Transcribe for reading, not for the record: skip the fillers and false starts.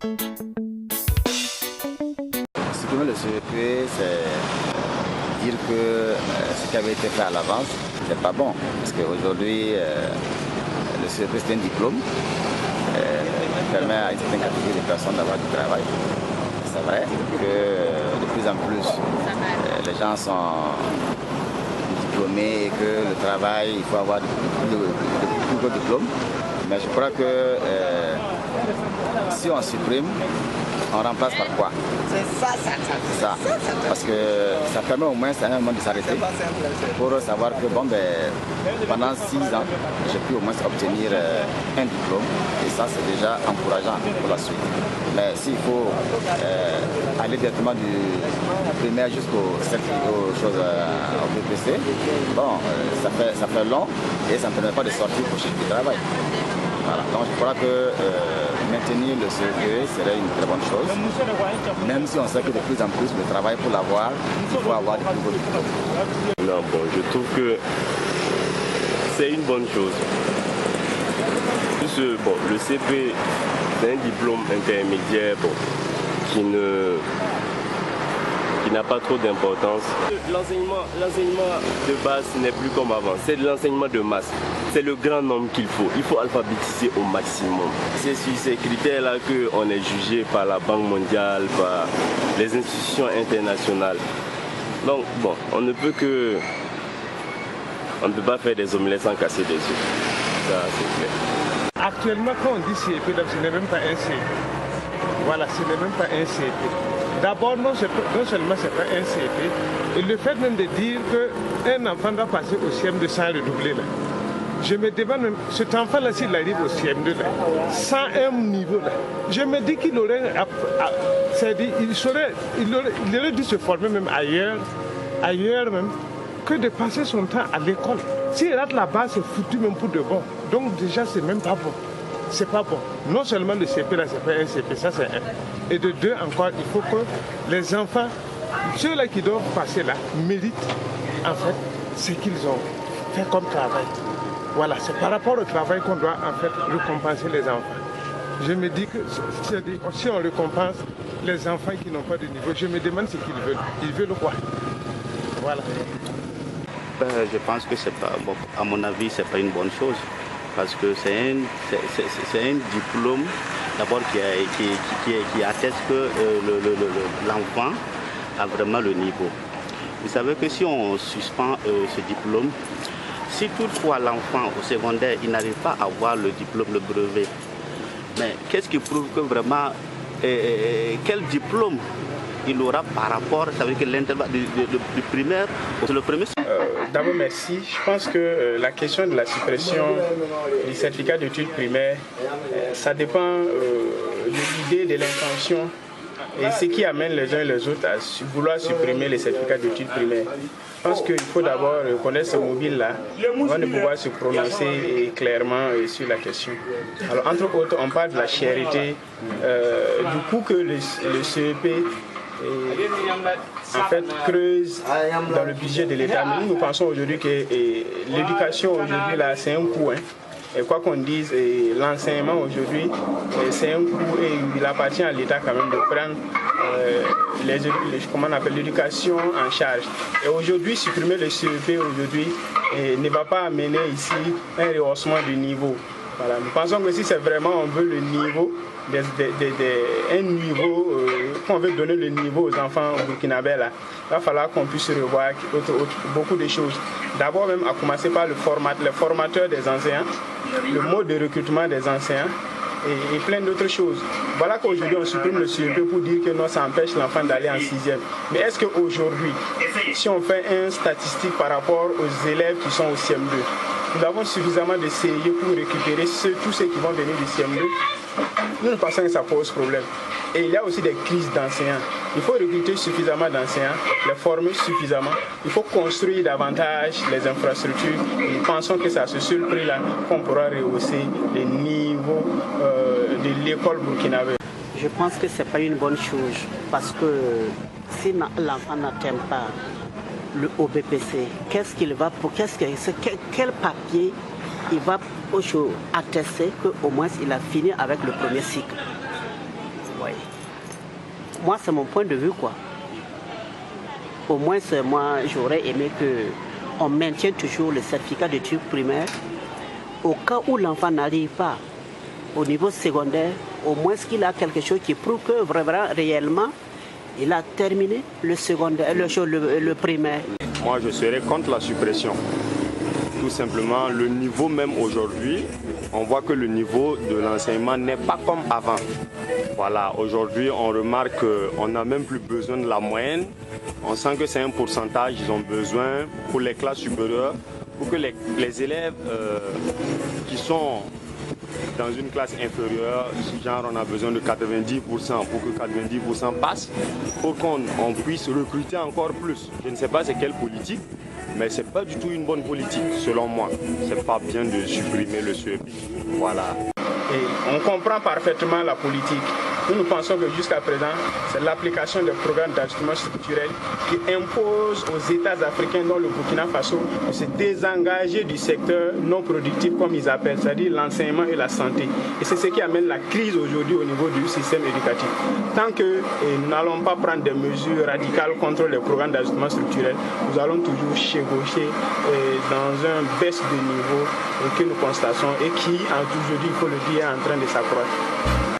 Supprimer le CEP, c'est dire que ce qui avait été fait à l'avance, c'est pas bon. Parce qu'aujourd'hui, le CEP, c'est un diplôme qui permet à une certaine catégorie de personnes d'avoir du travail. C'est vrai que de plus en plus, les gens sont diplômés et que le travail, il faut avoir de plus gros diplômes. Mais je crois que si on supprime, on remplace par quoi? C'est ça. Parce que ça permet au moins à un moment de s'arrêter pour savoir que bon, pendant 6 ans, j'ai pu au moins obtenir un diplôme et ça c'est déjà encourageant pour la suite. Mais s'il faut aller directement du primaire jusqu'aux choses au BPC, bon, ça fait long et ça ne permet pas de sortir pour chercher du travail. Voilà. Donc je crois que maintenir le CEP serait une très bonne chose, même si on sait que de plus en plus le travail pour l'avoir, il faut avoir des plus beaux diplômes. Non, bon, je trouve que c'est une bonne chose. Bon, le CP, c'est un diplôme intermédiaire qui n'a pas trop d'importance. L'enseignement de base n'est plus comme avant, c'est de l'enseignement de masse. C'est le grand nombre qu'il faut. Il faut alphabétiser au maximum. C'est sur ces critères-là qu'on est jugé par la Banque mondiale, par les institutions internationales. Donc, bon, on ne peut pas faire des omelettes sans casser des œufs. Ça, c'est clair. Actuellement, quand on dit CEP, ce n'est même pas un CEP. Voilà, ce n'est même pas un CEP. D'abord, non seulement ce n'est pas un CEP, et le fait même de dire qu'un enfant doit passer au CM2 sans redoubler, là, je me demande même, cet enfant-là, s'il arrive au CM2, là, sans un niveau, là, je me dis qu'il aurait, il aurait dû se former même ailleurs même, que de passer son temps à l'école. S'il rate là-bas, c'est foutu même pour de bon. Donc déjà, c'est même pas bon. C'est pas bon. Non seulement le CP, là, c'est pas un CP, ça c'est un. Et de deux, encore, il faut que les enfants, ceux-là qui doivent passer là, méritent, en fait, ce qu'ils ont fait comme travail. Voilà, c'est par rapport au travail qu'on doit, en fait, récompenser les enfants. Je me dis que si on récompense les enfants qui n'ont pas de niveau, je me demande ce qu'ils veulent. Ils veulent quoi? Voilà. Je pense que c'est pas, bon, à mon avis, c'est pas une bonne chose. Parce que c'est un diplôme d'abord qui atteste que l'enfant a vraiment le niveau. Vous savez que si on suspend ce diplôme, si toutefois l'enfant au secondaire il n'arrive pas à avoir le diplôme, le brevet, mais qu'est-ce qui prouve que vraiment quel diplôme il aura par rapport, ça veut dire que l'intervalle du primaire, c'est le premier. D'abord, merci. Je pense que la question de la suppression du certificat d'études primaires, ça dépend de l'idée, de l'intention et ce qui amène les uns et les autres à vouloir supprimer les certificats d'études primaires. Je pense qu'il faut d'abord connaître ce mobile-là avant de pouvoir se prononcer clairement sur la question. Alors, entre autres, on parle de la cherté, du coût que le CEP en fait creuse dans le budget de l'État. Mais nous pensons aujourd'hui que l'éducation aujourd'hui là c'est un coût. Et quoi qu'on dise, l'enseignement aujourd'hui c'est un coût et il appartient à l'État quand même de prendre comment on appelle l'éducation en charge. Et aujourd'hui, supprimer le CEP aujourd'hui ne va pas amener ici un rehaussement du niveau. Voilà. Nous pensons que si c'est vraiment on veut le niveau, un niveau, qu'on veut donner le niveau aux enfants burkinabés, là, il va falloir qu'on puisse revoir beaucoup de choses. D'abord même à commencer par le formateur des enseignants, le mode de recrutement des enseignants et plein d'autres choses. Voilà qu'aujourd'hui on supprime le CEP pour dire que non, ça empêche l'enfant d'aller en 6e. Mais est-ce qu'aujourd'hui, si on fait une statistique par rapport aux élèves qui sont au CM2, nous avons suffisamment de sérieux pour récupérer tous ceux qui vont venir du CM2? Nous pensons que ça pose problème. Et il y a aussi des crises d'enseignants. Il faut recruter suffisamment d'enseignants, les former suffisamment. Il faut construire davantage les infrastructures. Et nous pensons que c'est à ce seul prix-là qu'on pourra rehausser les niveaux de l'école burkinabé. Je pense que ce n'est pas une bonne chose parce que si l'enfant n'atteint pas le OBPC, quel papier il va attester qu'au moins il a fini avec le premier cycle. Oui. Moi, c'est mon point de vue, quoi. Au moins, moi, j'aurais aimé qu'on maintienne toujours le certificat d'études primaires. Au cas où l'enfant n'arrive pas au niveau secondaire, au moins qu'il a quelque chose qui prouve que vraiment, réellement, il a terminé le secondaire, le primaire. Moi, je serais contre la suppression. Tout simplement, le niveau même aujourd'hui, on voit que le niveau de l'enseignement n'est pas comme avant. Voilà, aujourd'hui, on remarque qu'on n'a même plus besoin de la moyenne. On sent que c'est un pourcentage, ils ont besoin pour les classes supérieures, pour que les élèves qui sont dans une classe inférieure, genre on a besoin de 90% pour que 90% passent, pour qu'on puisse recruter encore plus. Je ne sais pas c'est quelle politique, mais ce n'est pas du tout une bonne politique, selon moi. C'est pas bien de supprimer le CEP. Voilà. Et on comprend parfaitement la politique. Nous pensons que jusqu'à présent, c'est l'application des programmes d'ajustement structurel qui impose aux États africains, dont le Burkina Faso, de se désengager du secteur non productif, comme ils appellent, c'est-à-dire l'enseignement et la santé. Et c'est ce qui amène la crise aujourd'hui au niveau du système éducatif. Tant que nous n'allons pas prendre des mesures radicales contre les programmes d'ajustement structurel, nous allons toujours chevaucher dans un baisse de niveau que nous constatons et qui, aujourd'hui, il faut le dire, est en train de s'accroître.